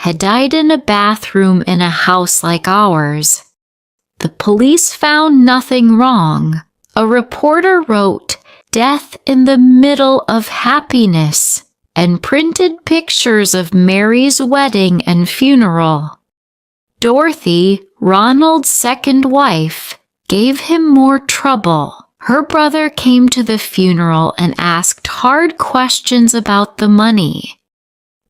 had died in a bathroom in a house like ours. The police found nothing wrong. A reporter wrote, "Death in the middle of happiness," and printed pictures of Mary's wedding and funeral. Dorothy, Ronald's second wife, gave him more trouble. Her brother came to the funeral and asked hard questions about the money.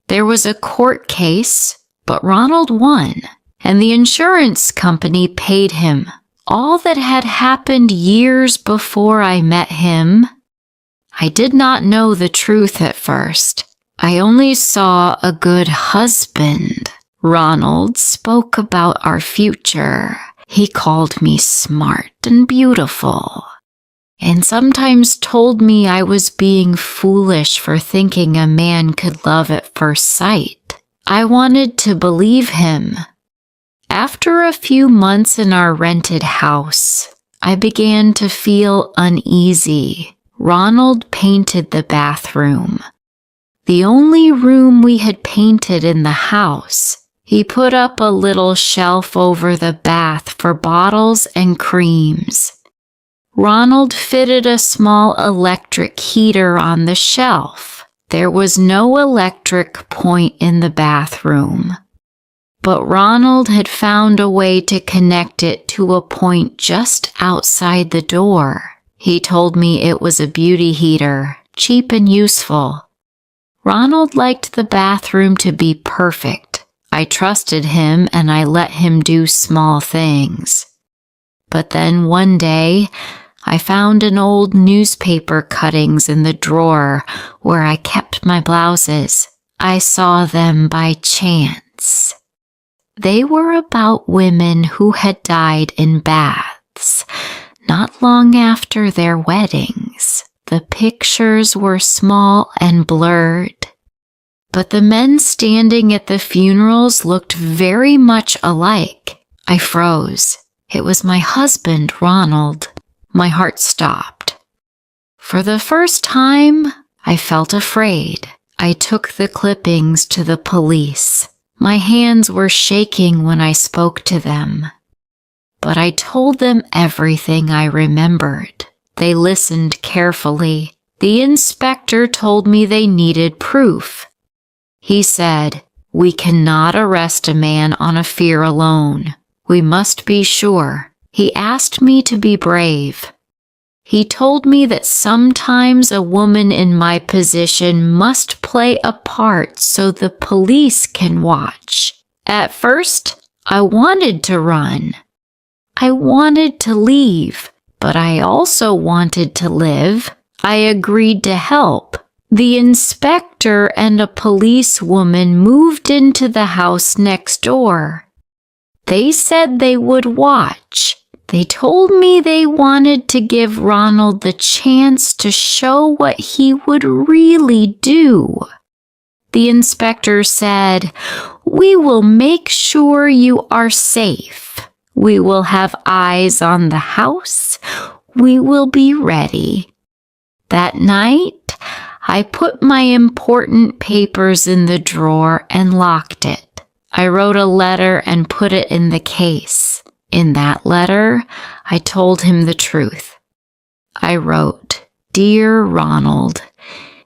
There was a court case, but Ronald won, and the insurance company paid him. All that had happened years before I met him. I did not know the truth at first. I only saw a good husband. Ronald spoke about our future. He called me smart and beautiful, and sometimes told me I was being foolish for thinking a man could love at first sight. I wanted to believe him. After a few months in our rented house, I began to feel uneasy. Ronald painted the bathroom, the only room we had painted in the house. He put up a little shelf over the bath for bottles and creams. Ronald fitted a small electric heater on the shelf. There was no electric point in the bathroom, but Ronald had found a way to connect it to a point just outside the door. He told me it was a beauty heater, cheap and useful. Ronald liked the bathroom to be perfect. I trusted him and I let him do small things. But then one day, I found an old newspaper cuttings in the drawer where I kept my blouses. I saw them by chance. They were about women who had died in baths, not long after their weddings. The pictures were small and blurred, but the men standing at the funerals looked very much alike. I froze. It was my husband, Ronald. My heart stopped. For the first time, I felt afraid. I took the clippings to the police. My hands were shaking when I spoke to them, but I told them everything I remembered. They listened carefully. The inspector told me they needed proof. He said, "We cannot arrest a man on a fear alone. We must be sure." He asked me to be brave. He told me that sometimes a woman in my position must play a part so the police can watch. At first, I wanted to run. I wanted to leave, but I also wanted to live. I agreed to help. The inspector and a policewoman moved into the house next door. They said they would watch. They told me they wanted to give Ronald the chance to show what he would really do. The inspector said, "We will make sure you are safe. We will have eyes on the house. We will be ready." That night, I put my important papers in the drawer and locked it. I wrote a letter and put it in the case. In that letter, I told him the truth. I wrote, "Dear Ronald,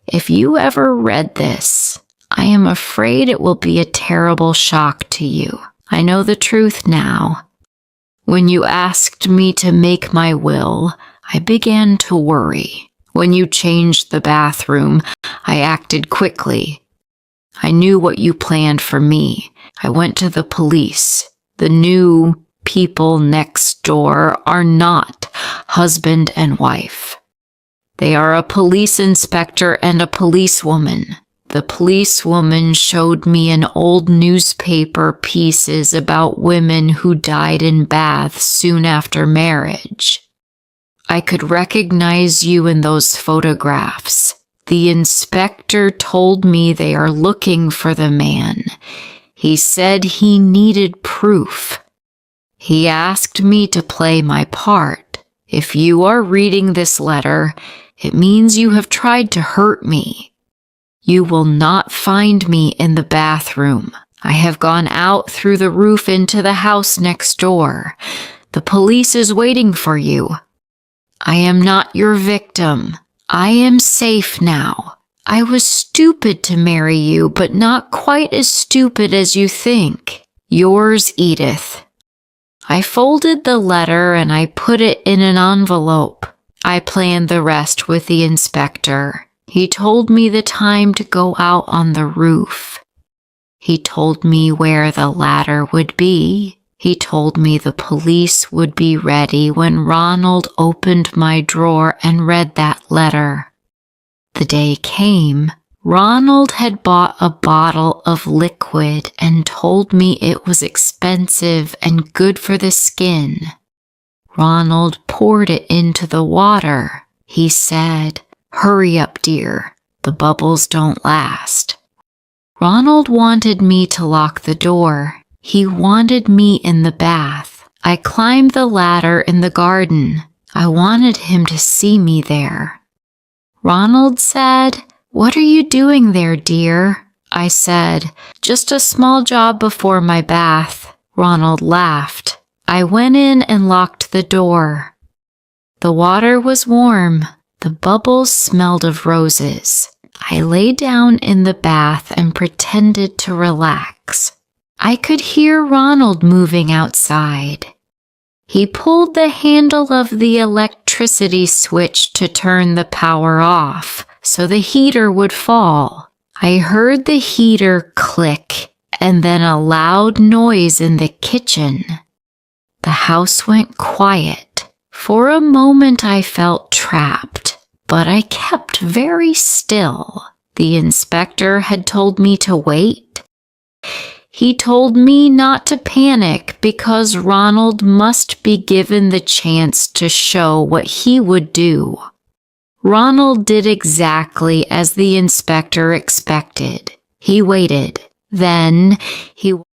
if you ever read this, I am afraid it will be a terrible shock to you. I know the truth now. When you asked me to make my will, I began to worry. When you changed the bathroom, I acted quickly. I knew what you planned for me. I went to the police. The new people next door are not husband and wife. They are a police inspector and a policewoman. The policewoman showed me an old newspaper pieces about women who died in baths soon after marriage. I could recognize you in those photographs. The inspector told me they are looking for the man. He said he needed proof. He asked me to play my part. If you are reading this letter, it means you have tried to hurt me. You will not find me in the bathroom. I have gone out through the roof into the house next door. The police is waiting for you. I am not your victim. I am safe now. I was stupid to marry you, but not quite as stupid as you think. Yours, Edyth." I folded the letter and I put it in an envelope. I planned the rest with the inspector. He told me the time to go out on the roof. He told me where the ladder would be. He told me the police would be ready when Ronald opened my drawer and read that letter. The day came. Ronald had bought a bottle of liquid and told me it was expensive and good for the skin. Ronald poured it into the water. He said, "Hurry up, dear. The bubbles don't last." Ronald wanted me to lock the door. He wanted me in the bath. I climbed the ladder in the garden. I wanted him to see me there. Ronald said, "What are you doing there, dear?" I said, "Just a small job before my bath." Ronald laughed. I went in and locked the door. The water was warm. The bubbles smelled of roses. I lay down in the bath and pretended to relax. I could hear Ronald moving outside. He pulled the handle of the electricity switch to turn the power off so the heater would fall. I heard the heater click and then a loud noise in the kitchen. The house went quiet. For a moment I felt trapped, but I kept very still. The inspector had told me to wait. He told me not to panic because Ronald must be given the chance to show what he would do. Ronald did exactly as the inspector expected. He waited. Then he